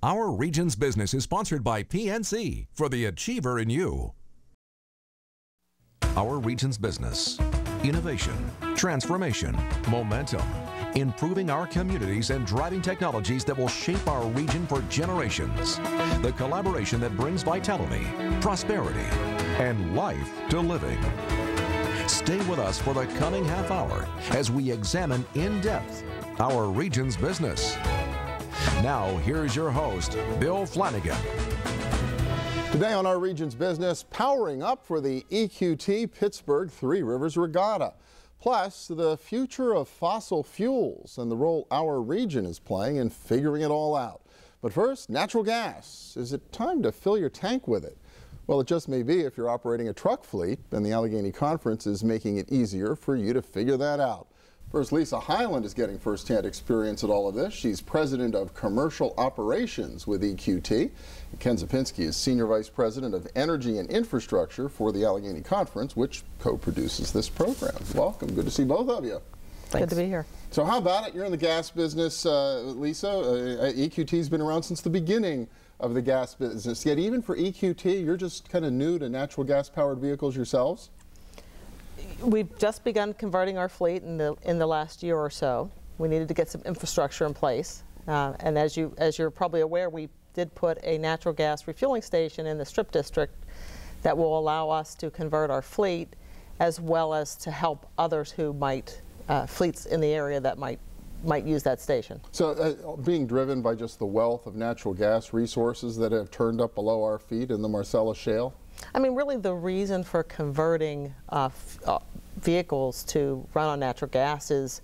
Our Region's Business is sponsored by PNC for the achiever in you. Our Region's Business. Innovation, transformation, momentum. Improving our communities and driving technologies that will shape our region for generations. The collaboration that brings vitality, prosperity, and life to living. Stay with us for the coming half hour as we examine in depth our region's business. Now, here's your host, Bill Flanagan. Today on Our Region's Business, powering up for the EQT Pittsburgh Three Rivers Regatta. Plus, the future of fossil fuels and the role our region is playing in figuring it all out. But first, natural gas. Is it time to fill your tank with it? Well, it just may be if you're operating a truck fleet, and the Allegheny Conference is making it easier for you to figure that out. First, Lisa Hyland is getting first-hand experience at all of this. She's president of commercial operations with EQT. Ken Zapinski is senior vice president of energy and infrastructure for the Allegheny Conference, which co-produces this program. Welcome. Good to see both of you. Thanks. Good to be here. So how about it? You're in the gas business, Lisa. EQT's been around since the beginning of the gas business. Yet even for EQT, you're just kind of new to natural gas-powered vehicles yourselves? We've just begun converting our fleet in the last year or so. We needed to get some infrastructure in place, and as you're probably aware, we did put a natural gas refueling station in the Strip District that will allow us to convert our fleet, as well as to help others who might fleets in the area that might use that station. So being driven by just the wealth of natural gas resources that have turned up below our feet in the Marcellus Shale? I mean, really the reason for converting vehicles to run on natural gas is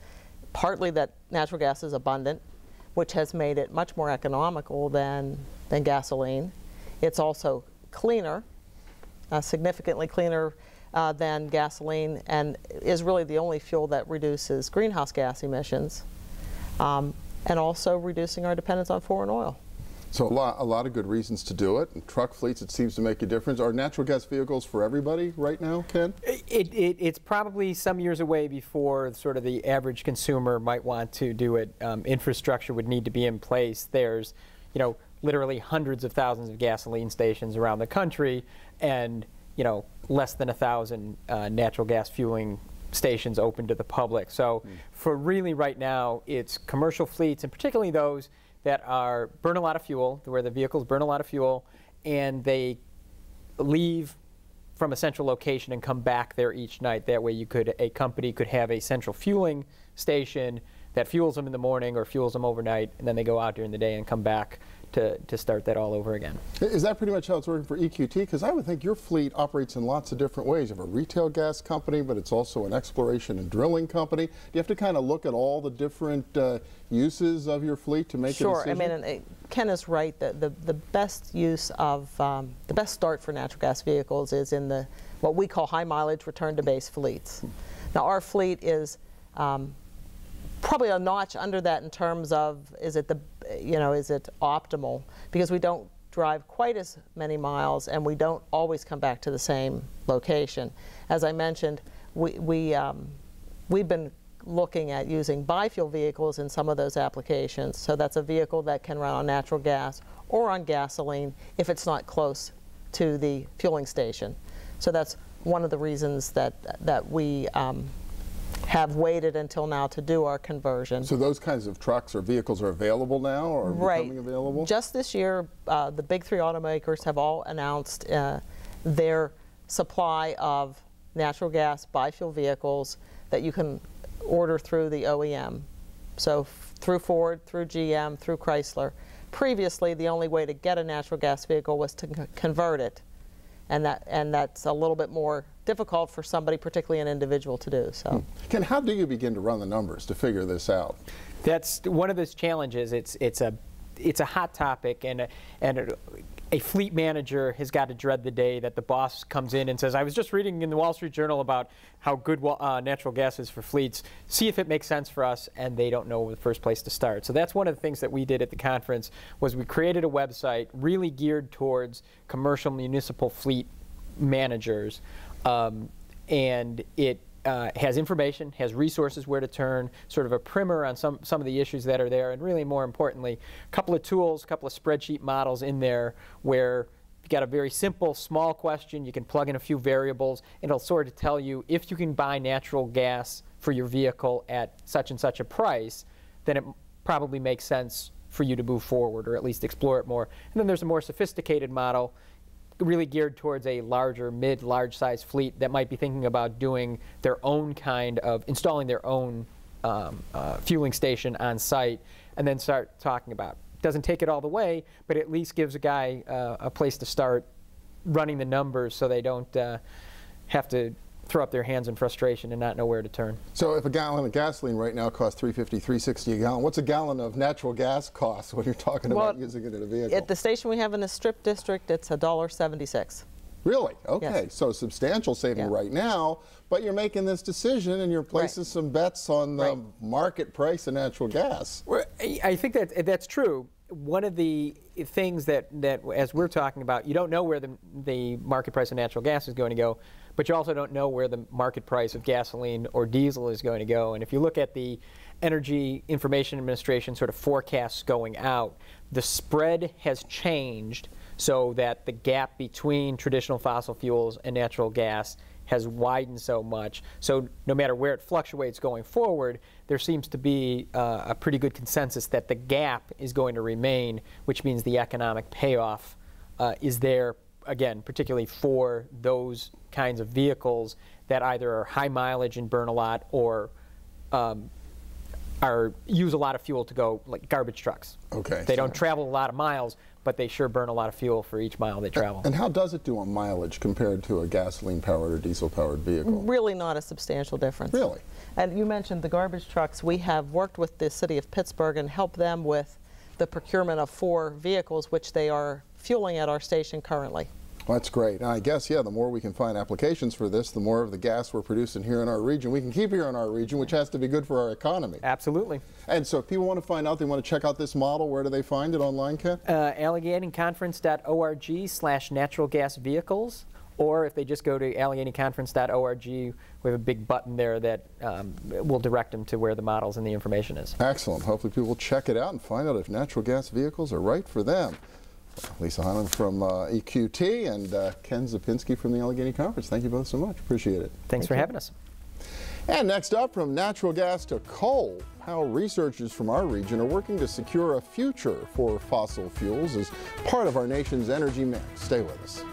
partly that natural gas is abundant, which has made it much more economical than gasoline. It's also cleaner, significantly cleaner than gasoline, and is really the only fuel that reduces greenhouse gas emissions, and also reducing our dependence on foreign oil. So a lot of good reasons to do it. And truck fleets, it seems to make a difference. Are natural gas vehicles for everybody right now, Ken? It's probably some years away before sort of the average consumer might want to do it. Infrastructure would need to be in place. There's, literally hundreds of thousands of gasoline stations around the country, and less than 1,000 natural gas fueling stations open to the public. So for really right now, it's commercial fleets, and particularly those that burn a lot of fuel, where the vehicles burn a lot of fuel, and they leave from a central location and come back there each night. That way a company could have a central fueling station that fuels them in the morning or fuels them overnight, and then they go out during the day and come back to start that all over again. Is that pretty much how it's working for EQT? Because I would think your fleet operates in lots of different ways. You have a retail gas company, but it's also an exploration and drilling company. Do you have to kind of look at all the different uses of your fleet to make a decision? Sure. I mean, Ken is right. The best use of, the best start for natural gas vehicles is in what we call high mileage return to base fleets. Now our fleet is probably a notch under that in terms of is it optimal, because we don't drive quite as many miles and we don't always come back to the same location. As I mentioned, we've been looking at using biofuel vehicles in some of those applications. So that's a vehicle that can run on natural gas or on gasoline if it's not close to the fueling station. So that's one of the reasons that we have waited until now to do our conversion. So those kinds of trucks or vehicles are available now, or becoming available? Just this year, the big three automakers have all announced their supply of natural gas biofuel vehicles that you can order through the OEM. So through Ford, through GM, through Chrysler. Previously, the only way to get a natural gas vehicle was to convert it, and that's a little bit more difficult for somebody, particularly an individual, to do. So, Ken, how do you begin to run the numbers to figure this out? That's one of those challenges. It's a hot topic, and a fleet manager has got to dread the day that the boss comes in and says, "I was just reading in the Wall Street Journal about how good natural gas is for fleets. See if it makes sense for us," and they don't know the first place to start. So that's one of the things that we did at the conference, was we created a website really geared towards commercial municipal fleet managers, and it has information, has resources where to turn, sort of a primer on some of the issues that are there, and really more importantly, a couple of tools, a couple of spreadsheet models in there where you've got a very simple, small question, you can plug in a few variables, and it'll sort of tell you if you can buy natural gas for your vehicle at such and such a price, then it probably makes sense for you to move forward or at least explore it more. And then there's a more sophisticated model really geared towards a larger, large size fleet that might be thinking about doing their own kind of, installing their own fueling station on site, and then start talking about. Doesn't take it all the way, but at least gives a guy a place to start running the numbers so they don't have to throw up their hands in frustration and not know where to turn. So if a gallon of gasoline right now costs $3.50, $3.60 a gallon, what's a gallon of natural gas cost when you're talking about using it in a vehicle? At the station we have in the Strip District, it's $1.76. Really? Okay. Yes. So substantial saving right now, but you're making this decision and you're placing some bets on the market price of natural gas. Well, I think that's true. One of the things that as we're talking about, you don't know where the market price of natural gas is going to go, but you also don't know where the market price of gasoline or diesel is going to go. And if you look at the Energy Information Administration sort of forecasts going out, the spread has changed so that the gap between traditional fossil fuels and natural gas has widened so much. So no matter where it fluctuates going forward, there seems to be a pretty good consensus that the gap is going to remain, which means the economic payoff is there, again, particularly for those kinds of vehicles that either are high mileage and burn a lot or use a lot of fuel to go, like garbage trucks. Okay. They don't travel a lot of miles, but they sure burn a lot of fuel for each mile they travel. And how does it do on mileage compared to a gasoline-powered or diesel-powered vehicle? Really not a substantial difference. Really? And you mentioned the garbage trucks. We have worked with the city of Pittsburgh and helped them with the procurement of 4 vehicles, which they are fueling at our station currently. Well, that's great. And I guess, yeah, the more we can find applications for this, the more of the gas we're producing here in our region we can keep here in our region, which has to be good for our economy. Absolutely. And so if people want to find out, they want to check out this model, where do they find it online, Ken? AlleghenyConference.org/natural gas vehicles, or if they just go to AlleghenyConference.org, we have a big button there that will direct them to where the models and the information is. Excellent. Hopefully people will check it out and find out if natural gas vehicles are right for them. Lisa Hyland from EQT and Ken Zapinski from the Allegheny Conference. Thank you both so much. Appreciate it. Thanks for having us. And next up, from natural gas to coal, how researchers from our region are working to secure a future for fossil fuels as part of our nation's energy mix. Stay with us.